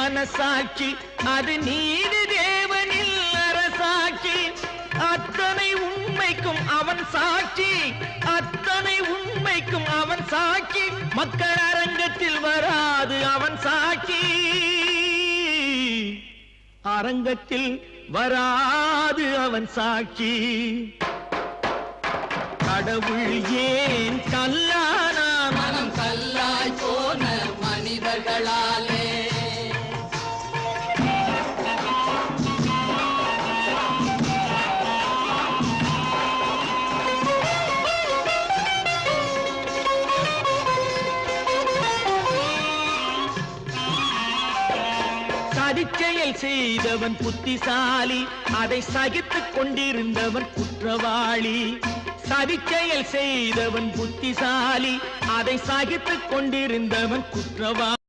மனசாட்சி அது நீதி தேவனில் அரசாட்சி அத்தனை உண்மைக்கும் அவன் சாட்சி அத்தனை உண்மைக்கும் அவன் சாட்சி மக்கள் அரங்கத்தில் வராது அவன் சாட்சி அரங்கத்தில் வராது அவன் சாட்சி கடவுள் ஏன் கல்லானா மனம் கல்லாய் போன மனிதர்களாலே சதிச்செயல் செய்தவன் புத்திசாலி அதை சகித்துக் கொண்டிருந்தவன் குற்றவாளி சதிச்செயல் செய்தவன் புத்திசாலி அதை சகித்துக் கொண்டிருந்தவன் குற்றவாளி